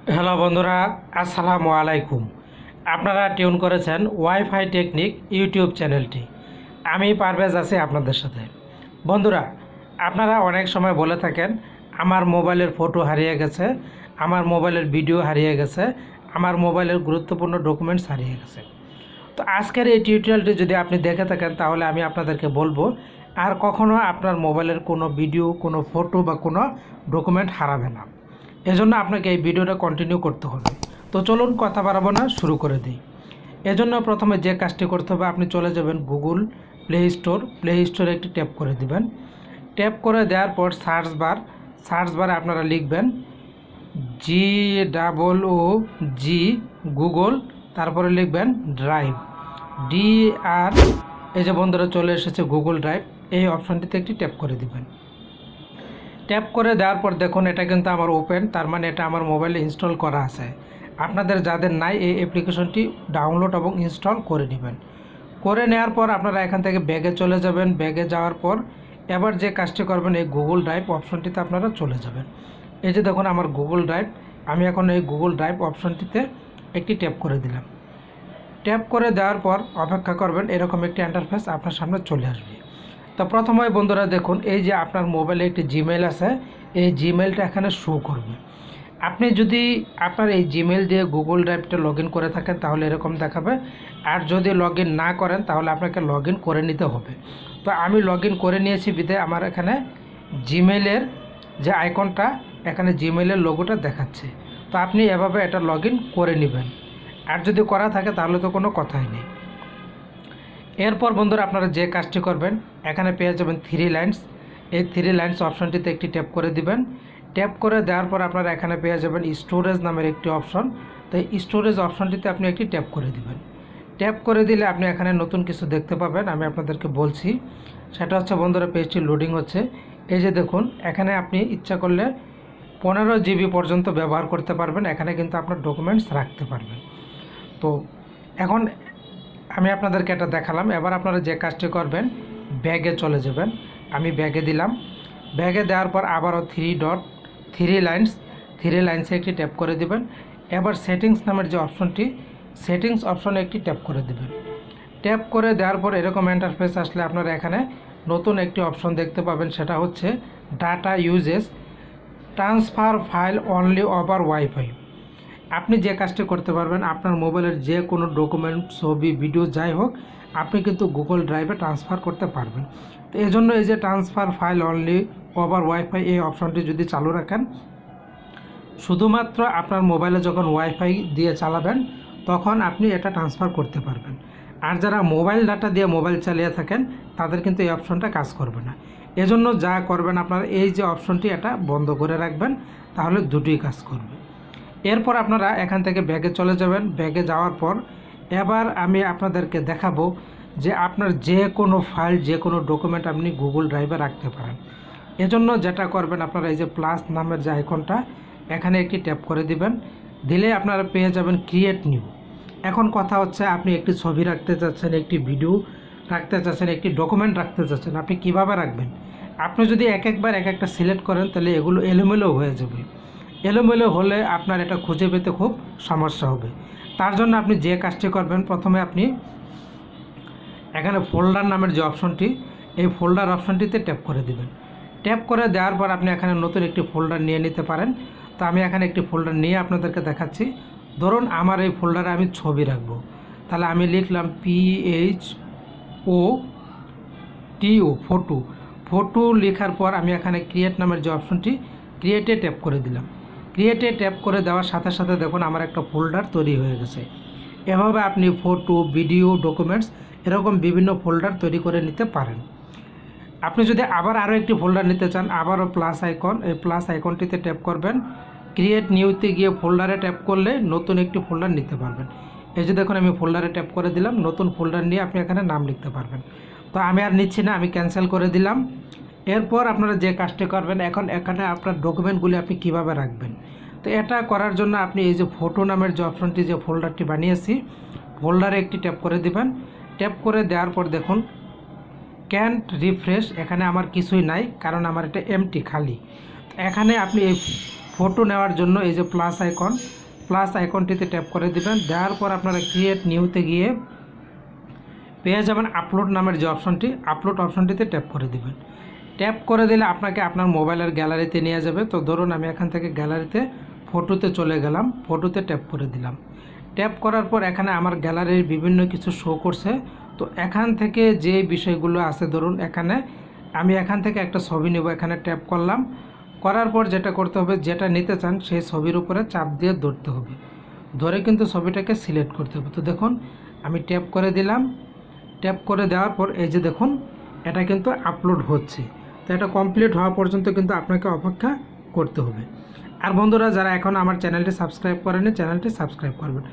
Hello বন্ধুরা, আসসালামু আলাইকুম। আপনারা টিউন করেছেন ওয়াইফাই টেকনিক ইউটিউব চ্যানেলটি। আমি পারভেজ আছি আপনাদের সাথে। বন্ধুরা, আপনারা অনেক সময় বলে থাকেন আমার মোবাইলের ফটো হারিয়ে গেছে, আমার মোবাইলের ভিডিও হারিয়ে গেছে, আমার মোবাইলের গুরুত্বপূর্ণ ডকুমেন্টস হারিয়ে গেছে। তো আজকের এই টিউটোরিয়ালটি যদি আপনি দেখে থাকেন তাহলে আমি আপনাদেরকে বলবো আর কখনো আপনার মোবাইলের কোনো ভিডিও, কোনো ফটো বা কোনো ডকুমেন্ট হারাবে না। এজন্য আপনাকে এই ভিডিওটা কন্টিনিউ করতে হবে। তো চলুন কথা বাড়াবো না, শুরু করে দিই। এজন্য প্রথমে যে কাজটি করতে হবে, আপনি চলে যাবেন গুগল প্লে স্টোরে একটি ট্যাপ করে দিবেন। ট্যাপ করে দেওয়ার পর সার্চ বারে আপনারা লিখবেন GOOG গুগল, তারপরে লিখবেন ড্রাইভ DR। এই যে বন্ধুরা চলে এসেছে গুগল ড্রাইভ, এই অপশনটিতে একটি ট্যাপ করে দিবেন। ট্যাপ করে দেওয়ার পর দেখুন এটা কিন্তু আমার ওপেন, তার মানে এটা আমার মোবাইলে ইনস্টল করা আছে। আপনাদের যাদের নাই এই অ্যাপ্লিকেশনটি ডাউনলোড এবং ইনস্টল করে নেবেন। করে নেওয়ার পর আপনারা এখান থেকে ব্যাগে চলে যাবেন। ব্যাগে যাওয়ার পর এবার যে কাজটি করবেন, এই গুগল ড্রাইভ অপশনটিতে আপনারা চলে যাবেন। এই যে দেখুন আমার গুগল ড্রাইভ, আমি এখন এই গুগল ড্রাইভ অপশনটিতে একটি ট্যাপ করে দিলাম। ট্যাপ করে দেওয়ার পর অপেক্ষা করবেন, এরকম একটি ইন্টারফেস আপনার সামনে চলে আসবে। তো প্রথমে বন্ধুরা দেখুন এই যে আপনার মোবাইলে একটি জিমেইল আছে, এই জিমেইলটা এখানে শো করবে। আপনি যদি আপনার এই জিমেইল দিয়ে গুগল ড্রাইভটা লগ ইন করে থাকেন তাহলে এরকম দেখাবে, আর যদি লগ ইন না করেন তাহলে আপনাকে লগ ইন করে নিতে হবে। তো আমি লগ ইন করে নিয়েছি বিধায় আমার এখানে জিমেইলের যে আইকনটা, এখানে জিমেইলের লোগোটা দেখাচ্ছে। তো আপনি এভাবে এটা লগ ইন করে নেবেন, আর যদি করা থাকে তাহলে তো কোনো কথাই নেই। এরপর বন্ধুরা আপনারা যে কাজটি করবেন, এখানে পেয়ে যাবেন থ্রি লাইন্স, এই থ্রি লাইন্স অপশনটিতে একটি ট্যাপ করে দিবেন। ট্যাপ করে দেওয়ার পর আপনারা এখানে পেয়ে যাবেন স্টোরেজ নামের একটি অপশন। তো এই স্টোরেজ অপশনটিতে আপনি একটি ট্যাপ করে দিবেন। ট্যাপ করে দিলে আপনি এখানে নতুন কিছু দেখতে পাবেন, আমি আপনাদেরকে বলছি। সেটা হচ্ছে বন্ধুরা, পেজটি লোডিং হচ্ছে। এই যে দেখুন এখানে আপনি ইচ্ছা করলে 15 GB পর্যন্ত ব্যবহার করতে পারবেন, এখানে কিন্তু আপনার ডকুমেন্টস রাখতে পারবেন। তো এখন আমি আপনাদেরকে এটা দেখালাম। এবার আপনারা যে কাজটি করবেন, ব্যাগে চলে যাবেন। আমি ব্যাগে দিলাম। ব্যাগে দেওয়ার পর আবারও থ্রি লাইন্সে একটি ট্যাপ করে দিবেন। এবার সেটিংস নামের যে অপশনটি, সেটিংস অপশনে একটি ট্যাপ করে দিবেন। ট্যাপ করে দেওয়ার পর এরকম ইন্টারফেস আসলে আপনারা এখানে নতুন একটি অপশন দেখতে পাবেন, সেটা হচ্ছে data uses transfer file only over wifi. আপনি যে কাজটি করতে পারবেন, আপনার মোবাইলের যে কোনো ডকুমেন্ট, ছবি, ভিডিও যাই হোক, আপনি কিন্তু গুগল ড্রাইভে ট্রান্সফার করতে পারবেন। তো এই জন্য এই যে transfer file only over wifi, এই অপশনটি যদি চালু রাখেন, শুধুমাত্র আপনার মোবাইলে যখন ওয়াইফাই দিয়ে চালাবেন তখন আপনি এটা ট্রান্সফার করতে পারবেন। আর যারা মোবাইল ডাটা দিয়ে মোবাইল চালিয়ে থাকেন তাদের কিন্তু এই অপশনটা কাজ করবে না। এজন্য যা করবেন, আপনারা এই যে অপশনটি এটা বন্ধ করে রাখবেন, তাহলে দুটোই কাজ করবে। এরপর আপনারা এখান থেকে ব্যাগে চলে যাবেন। ব্যাগে যাওয়ার পর এবার আমি আপনাদেরকে দেখাবো যে আপনার যে কোনো ফাইল, যে কোনো ডকুমেন্ট আপনি গুগল ড্রাইভে রাখতে পারেন। এজন্য যেটা করবেন, আপনারা এই যে প্লাস নামের যে আইকনটা, এখানে একটি ট্যাপ করে দিবেন। দিলে আপনারা পেয়ে যাবেন ক্রিয়েট নিউ। এখন কথা হচ্ছে, আপনি একটি ছবি রাখতে চাচ্ছেন, একটি ভিডিও রাখতে চাচ্ছেন, একটি ডকুমেন্ট রাখতে চাচ্ছেন, আপনি কিভাবে রাখবেন? আপনি যদি একবার এক একটা সিলেক্ট করেন তাহলে এগুলো এলোমেলো হয়ে যাবে। এলোমেলো হলে আপনার এটা খুঁজে পেতে খুব সমস্যা হবে। তার জন্য আপনি যে কাজটি করবেন, প্রথমে আপনি এখানে ফোল্ডার নামের যে অপশনটি, এই ফোল্ডার অপশনটিতে ট্যাপ করে দিবেন। ট্যাপ করে দেওয়ার পর আপনি এখানে নতুন একটি ফোল্ডার নিয়ে নিতে পারেন। তো আমি এখানে একটি ফোল্ডার নিয়ে আপনাদেরকে দেখাচ্ছি। ধরুন আমার এই ফোল্ডারে আমি ছবি রাখবো, তাহলে আমি লিখলাম PHOTO ফটো লেখার পর আমি এখানে ক্রিয়েট নামের যে অপশনটি, ক্রিয়েটে ট্যাপ করে দিলাম। ক্রিয়েটে ট্যাপ করে দেওয়ার সাথে সাথে দেখুন আমার একটা ফোল্ডার তৈরি হয়ে গেছে। এভাবে আপনি ফটো, ভিডিও, ডকুমেন্টস এরকম বিভিন্ন ফোল্ডার তৈরি করে নিতে পারেন। আপনি যদি আবার আরও একটি ফোল্ডার নিতে চান, আবারও প্লাস আইকন, এই প্লাস আইকনটিতে ট্যাপ করবেন। ক্রিয়েট নিউতে গিয়ে ফোল্ডারে ট্যাপ করলে নতুন একটি ফোল্ডার নিতে পারবেন। এই যে দেখুন আমি ফোল্ডারে ট্যাপ করে দিলাম, নতুন ফোল্ডার নিয়ে আপনি এখানে নাম লিখতে পারবেন। তো আমি আর নিচ্ছি না, আমি ক্যান্সেল করে দিলাম। এরপর আপনারা যে কাজটি করবেন, এখন এখানে আপনার ডকুমেন্টগুলি আপনি কিভাবে রাখবেন। তো এটা করার জন্য আপনি এই যে ফটো নামের যে অপশনটি, যে ফোল্ডারটি বানিয়েছি, ফোল্ডারে একটি ট্যাপ করে দিবেন। ট্যাপ করে দেওয়ার পর দেখুন ক্যান্ট রিফ্রেশ, এখানে আমার কিছুই নাই কারণ আমার এটা এমটি, খালি। এখানে আপনি এই ফটো নেওয়ার জন্য এই যে প্লাস আইকনটিতে ট্যাপ করে দিবেন। দেওয়ার পর আপনারা ক্রিয়েট নিউতে গিয়ে পেয়ে যাবেন আপলোড নামের যে অপশনটি, আপলোড অপশনটিতে ট্যাপ করে দিবেন। ট্যাপ করে দিলে আপনাকে আপনার মোবাইলের গ্যালারিতে নিয়ে যাবে। তো ধরুন আমি এখান থেকে গ্যালারিতে ফটোতে চলে গেলাম, ফটোতে ট্যাপ করে দিলাম। ট্যাপ করার পর এখানে আমার গ্যালারির বিভিন্ন কিছু শো করছে। তো এখান থেকে যে বিষয়গুলো আছে, ধরুন আমি এখান থেকে একটা ছবি নেব, এখানে ট্যাপ করলাম। করার পর যেটা করতে হবে, যেটা নিতে চান সেই ছবির উপরে চাপ দিয়ে ধরতে হবে, ধরে কিন্তু ছবিটাকে সিলেক্ট করতে হবে। তো দেখুন আমি ট্যাপ করে দিলাম। ট্যাপ করে দেওয়ার পর এই যে দেখুন এটা কিন্তু আপলোড হচ্ছে। তো এটা কমপ্লিট হওয়া পর্যন্ত কিন্তু আপনাকে অপেক্ষা করতে হবে। আর বন্ধুরা, যারা এখন আমার চ্যানেলটি সাবস্ক্রাইব করেনি, চ্যানেলটি সাবস্ক্রাইব করবেন।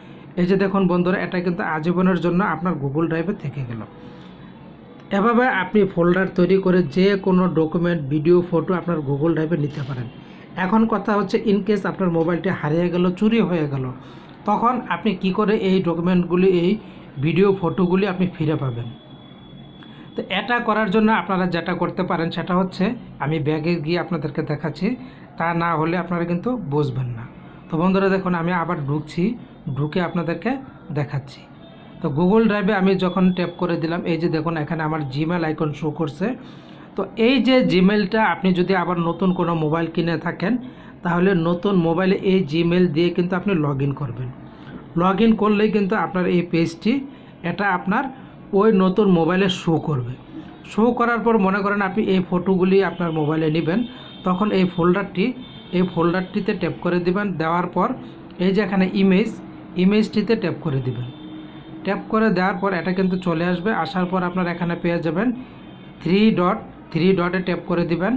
এই যে দেখুন বন্ধুরা, এটা কিন্তু আজীবনের জন্য আপনার গুগল ড্রাইভে থেকে গেল। এভাবে আপনি ফোল্ডার তৈরি করে যে কোনো ডকুমেন্ট, ভিডিও, ফটো আপনার গুগল ড্রাইভে নিতে পারেন। এখন কথা হচ্ছে, ইনকেস আপনার মোবাইলটি হারিয়ে গেল, চুরি হয়ে গেল, তখন আপনি কি করে এই ডকুমেন্টগুলি, এই ভিডিও, ফটোগুলি আপনি ফিরে পাবেন? তো এটা করার জন্য আপনারা যেটা করতে পারেন সেটা হচ্ছে, আমি ব্যাগে গিয়ে আপনাদেরকে দেখাচ্ছি, তা না হলে আপনারা কিন্তু বুঝবেন না। তো বন্ধুরা দেখুন, আমি আবার ঢুকে আপনাদেরকে দেখাচ্ছি। তো গুগল ড্রাইভে আমি যখন ট্যাপ করে দিলাম, এই যে দেখুন এখানে আমার জিমেল আইকন শো করছে। তো এই যে জিমেলটা, আপনি যদি আবার নতুন কোনো মোবাইল কিনে থাকেন, তাহলে নতুন মোবাইলে এই জিমেল দিয়ে কিন্তু আপনি লগ ইন করবেন। লগ ইন করলেই কিন্তু আপনার এই পেজটি, এটা আপনার ওই নতুন মোবাইলে শো করবে। শো করার পর মনে করেন আপনি এই ফটোগুলি আপনার মোবাইলে নেবেন, তখন এই ফোল্ডারটিতে ট্যাপ করে দিবেন। দেওয়ার পর এই যে এখানে ইমেজটিতে ট্যাপ করে দিবেন। ট্যাপ করে দেওয়ার পর এটা কিন্তু চলে আসবে। আসার পর আপনারা এখানে পেয়ে যাবেন থ্রি ডটে ট্যাপ করে দিবেন।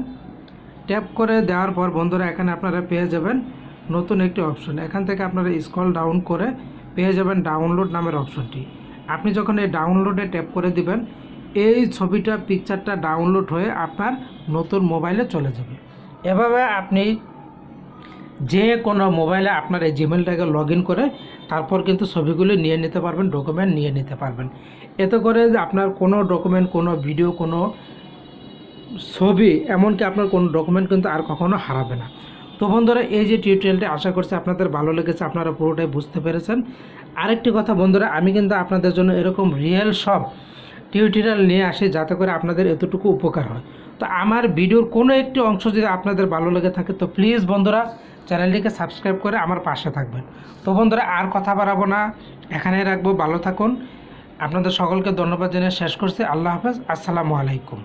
ট্যাপ করে দেওয়ার পর বন্ধুরা, এখানে আপনারা পেয়ে যাবেন নতুন একটি অপশন। এখান থেকে আপনারা স্ক্রল ডাউন করে পেয়ে যাবেন ডাউনলোড নামের অপশনটি। আপনি যখন এই ডাউনলোডে ট্যাপ করে দিবেন, এই পিকচারটা ডাউনলোড হয়ে আপনার নতুন মোবাইলে চলে যাবে। এভাবে আপনি যে কোনো মোবাইলে আপনার এই জিমেলটাকে লগ ইন করে তারপর কিন্তু ছবিগুলি নিয়ে নিতে পারবেন, ডকুমেন্ট নিয়ে নিতে পারবেন। এতে করে আপনার কোনো ডকুমেন্ট, কোনো ভিডিও, কোনো ছবি, এমনকি আপনার কোনো ডকুমেন্ট কিন্তু আর কখনো হারাবে না। তো বন্ধুরা, এই যে টিউটোরিয়ালটি আশা করছি আপনাদের ভালো লেগেছে, আপনারা পুরোটাই বুঝতে পেরেছেন। আরেকটি কথা বন্ধুরা, আমি কিন্তু আপনাদের জন্য এরকম রিয়েল সব টিউটোরিয়াল নিয়ে আসি, যাতে করে আপনাদের এতটুকু উপকার হয়। তো আমার ভিডিওর কোনো একটি অংশ যদি আপনাদের ভালো লেগে থাকে, তো প্লিজ বন্ধুরা চ্যানেলটিকে সাবস্ক্রাইব করে আমার পাশে থাকবেন। তো বন্ধুরা, আর কথা বাড়াবো না, এখানেই রাখবো। ভালো থাকুন। আপনাদের সকলকে ধন্যবাদ জানিয়ে শেষ করছি। আল্লাহ হাফেজ, আসসালামু আলাইকুম।